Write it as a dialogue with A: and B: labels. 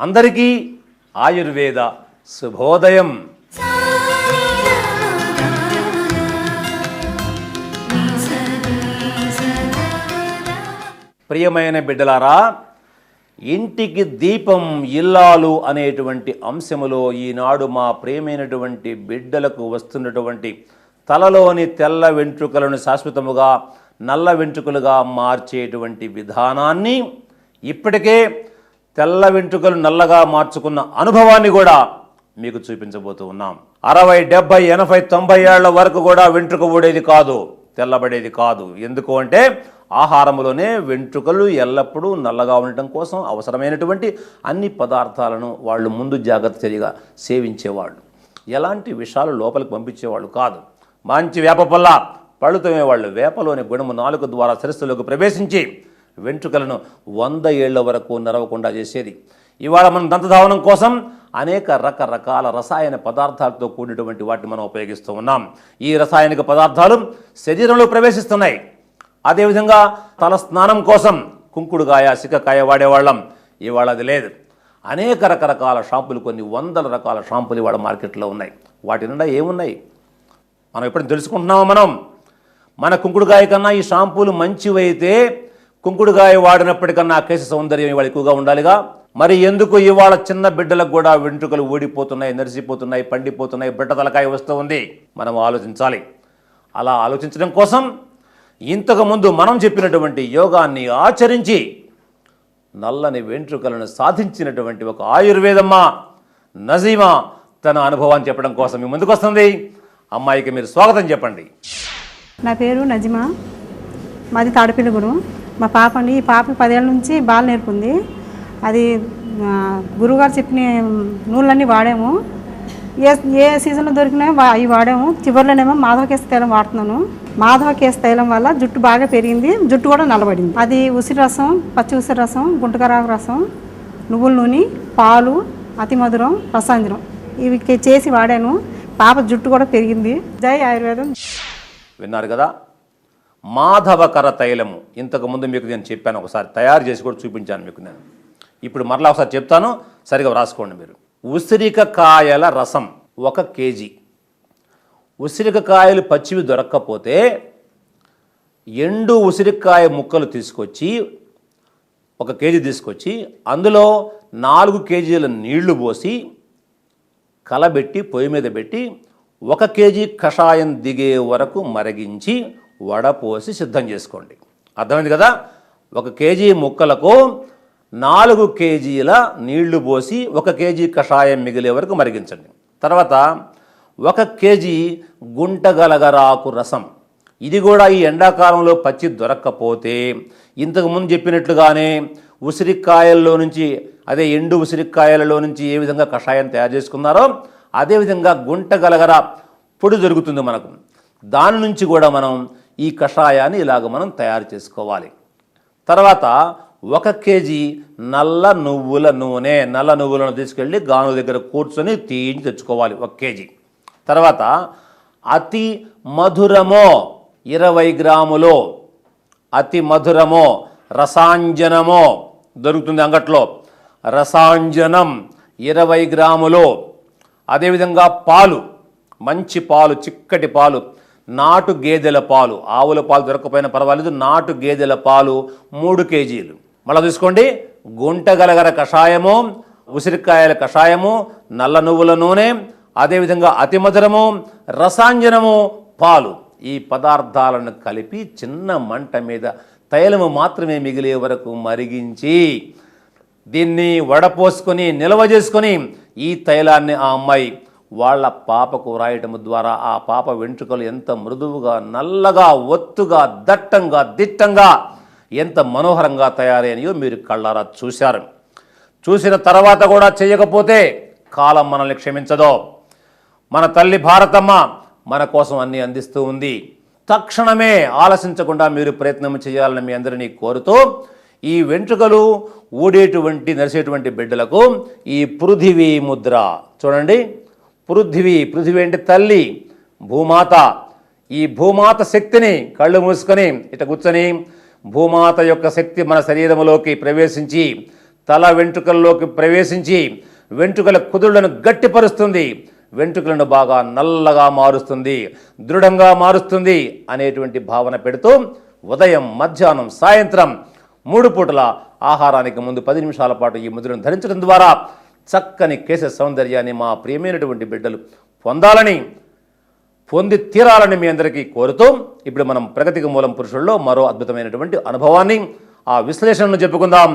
A: అందరికీ ఆయుర్వేద శుభోదయం. ప్రియమైన బిడ్డలారా, ఇంటికి దీపం ఇల్లాలు అనేటువంటి అంశములో ఈనాడు మా ప్రియమైనటువంటి బిడ్డలకు వస్తున్నటువంటి తలలోని తెల్ల వెంట్రుకలను శాశ్వతముగా నల్ల వెంట్రుకలుగా మార్చేటువంటి విధానాన్ని, ఇప్పటికే తెల్ల వెంట్రుకలు నల్లగా మార్చుకున్న అనుభవాన్ని కూడా మీకు చూపించబోతూ ఉన్నాం. 60, 70, 80, 90 ఏళ్ల వరకు కూడా వెంట్రుక ఊడేది కాదు, తెల్లబడేది కాదు. ఎందుకు అంటే ఆహారంలోనే వెంట్రుకలు ఎల్లప్పుడూ నల్లగా ఉండటం కోసం అవసరమైనటువంటి అన్ని పదార్థాలను వాళ్ళు ముందు జాగ్రత్త చర్యగా సేవించేవాళ్ళు. ఎలాంటి విషాలు లోపలికి పంపించేవాళ్ళు కాదు. మంచి వేప పళ్ళ పళ్ళు తోమేవాళ్ళు. వేపలోని గుణము నాలుక ద్వారా శిరస్సులోకి ప్రవేశించి వెంట్రుకలను 100 ఏళ్ల వరకు నరవకుండా చేసేది. ఇవాళ మనం దంతధావనం కోసం అనేక రకరకాల రసాయన పదార్థాలతో కూడినటువంటి వాటిని మనం ఉపయోగిస్తూ ఉన్నాం. ఈ రసాయనిక పదార్థాలు శరీరంలో ప్రవేశిస్తున్నాయి. అదేవిధంగా తల స్నానం కోసం కుంకుడుకాయ, సిక్కకాయ వాడేవాళ్ళం. ఇవాళ అది లేదు. అనేక రకరకాల షాంపులు, కొన్ని 100 రకాల షాంపులు ఇవాళ మార్కెట్లో ఉన్నాయి. వాటి నిండా ఏమున్నాయి మనం ఎప్పుడైనా తెలుసుకుంటున్నామా? మన కుంకుడుకాయ కన్నా ఈ షాంపూలు మంచివైతే కుంకుడుకాయ వాడినప్పటికన్నా కేశ సౌందర్యం ఇవాళ ఎక్కువగా ఉండాలిగా. మరి ఎందుకు ఇవాళ చిన్న బిడ్డలకు కూడా వెంట్రుకలు ఊడిపోతున్నాయి, నెరిసిపోతున్నాయి, పండిపోతున్నాయి, బిడ్డ తలకాయ వస్తూ ఉంది? మనం ఆలోచించాలి. అలా ఆలోచించడం కోసం ఇంతకుముందు మనం చెప్పినటువంటి యోగాన్ని ఆచరించి నల్లని వెంట్రుకలను సాధించినటువంటి ఒక ఆయుర్వేదమ్మ నజీమా తన అనుభవాన్ని చెప్పడం కోసం మీ ముందుకు వస్తుంది. అమ్మాయికి మీరు స్వాగతం చెప్పండి.
B: నా పేరు నజీమా, మాది తాడపిల్లిగూడెం. మా పాపని, ఈ పాప 10 ఏళ్ళ నుంచి బాల్ నేర్పుంది. అది గురువుగారు చెప్పిన నూనెలన్నీ వాడాము. ఏ సీజన్లో దొరికినా అవి వాడాము. చివరిలోనేమో మాధవకేశ తైలం వాడుతున్నాను. మాధవకేశ తైలం వల్ల జుట్టు బాగా పెరిగింది, జుట్టు కూడా నల్లబడింది. అది ఉసిరి రసం, పచ్చి ఉసిరి రసం, గుంటకరాకు రసం, నువ్వుల నూనె, పాలు, అతి మధురం, రసాంజనం ఇవి చేసి వాడాను. పాప జుట్టు కూడా పెరిగింది. జై ఆయుర్వేదం.
A: విన్నారు కదా, మాధవకర తైలము. ఇంతకుముందు మీకు నేను చెప్పాను, ఒకసారి తయారు చేసి కూడా చూపించాను మీకు నేను. ఇప్పుడు మరలా ఒకసారి చెప్తాను, సరిగా రాసుకోండి మీరు. ఉసిరికాయల రసం 1 కేజీ. ఉసిరికాయలు పచ్చివి దొరక్కపోతే ఎండు ఉసిరికాయ ముక్కలు తీసుకొచ్చి 1 కేజీ తీసుకొచ్చి అందులో 4 కేజీల నీళ్లు పోసి కలబెట్టి పొయ్యి మీద పెట్టి 1 కేజీ కషాయం దిగే వరకు మరిగించి వడపోసి సిద్ధం చేసుకోండి. అర్థమైంది కదా? 1 కేజీ ముక్కలకు 4 కేజీల నీళ్లు పోసి 1 కేజీ కషాయం మిగిలే వరకు మరిగించండి. తర్వాత 1 కేజీ గుంటగలగరాకు రసం. ఇది కూడా ఈ ఎండాకాలంలో పచ్చి దొరక్కపోతే ఇంతకుముందు చెప్పినట్లుగానే ఉసిరికాయల్లో నుంచి, అదే ఎండు ఉసిరికాయలలో నుంచి ఏ విధంగా కషాయం తయారు చేసుకున్నారో అదేవిధంగా గుంటగలగర పొడి దొరుకుతుంది మనకు. దాని నుంచి కూడా మనం ఈ కషాయాన్ని ఇలాగ మనం తయారు చేసుకోవాలి. తర్వాత 1 కేజీ నల్ల నువ్వుల నూనె. నల్ల నువ్వులను తీసుకెళ్ళి గాను దగ్గర కూర్చొని తీయించి తెచ్చుకోవాలి 1 కేజీ. తర్వాత అతి మధురమో 20 గ్రాములు. అతి మధురమో రసాంజనమో దొరుకుతుంది అంగట్లో. రసాంజనం 20 గ్రాములు. అదేవిధంగా పాలు, మంచి పాలు, చిక్కటి పాలు, నాటు గేదెల పాలు. ఆవుల పాలు దొరకపోయినా పర్వాలేదు, నాటు గేదెల పాలు 3 కేజీలు. మళ్ళీ చూసుకోండి, గుంటగలగర కషాయము, ఉసిరికాయల కషాయము, నల్ల నువ్వుల నూనె, అదేవిధంగా అతి మధురము, రసాంజనము, పాలు. ఈ పదార్థాలను కలిపి చిన్న మంట మీద తైలము మాత్రమే మిగిలే వరకు మరిగించి దీన్ని వడపోసుకొని నిల్వ చేసుకొని ఈ తైలాన్ని ఆ అమ్మాయి వాళ్ళ పాపకు రాయటం ద్వారా ఆ పాప వెంట్రుకలు ఎంత మృదువుగా, నల్లగా, ఒత్తుగా, దట్టంగా, దిట్టంగా, ఎంత మనోహరంగా తయారైనయో మీరు కళ్ళారా చూశారు. చూసిన తర్వాత కూడా చేయకపోతే కాలం మనల్ని క్షమించదో. మన తల్లి భారతమ్మ మన కోసం అన్నీ అందిస్తూ ఉంది. తక్షణమే ఆలసించకుండా మీరు ప్రయత్నం చేయాలని మీ అందరినీ కోరుతూ, ఈ వెంట్రుకలు ఊడేటువంటి, నరిసేటువంటి బిడ్డలకు ఈ పృథివీ ముద్ర చూడండి. పృథివీ అంటే తల్లి, భూమాత. ఈ భూమాత శక్తిని కళ్ళు మూసుకొని ఇట కూర్చొని భూమాత యొక్క శక్తి మన శరీరంలోకి ప్రవేశించి తల వెంట్రుకల్లోకి ప్రవేశించి వెంట్రుకల కుదుళ్లను గట్టిపరుస్తుంది, వెంట్రుకలను బాగా నల్లగా మారుస్తుంది, దృఢంగా మారుస్తుంది అనేటువంటి భావన పెడుతూ ఉదయం, మధ్యాహ్నం, సాయంత్రం 3 పూటల ఆహారానికి ముందు 10 నిమిషాల పాటు ఈ ముద్రను ధరించడం ద్వారా చక్కని కేశ సౌందర్యాన్ని మా ప్రియమైనటువంటి బిడ్డలు పొంది తీరాలని మీ అందరికీ కోరుతూ ఇప్పుడు మనం ప్రగతికి మూలం పురుషుల్లో మరో అద్భుతమైనటువంటి అనుభవాన్ని, ఆ విశ్లేషణను చెప్పుకుందాం.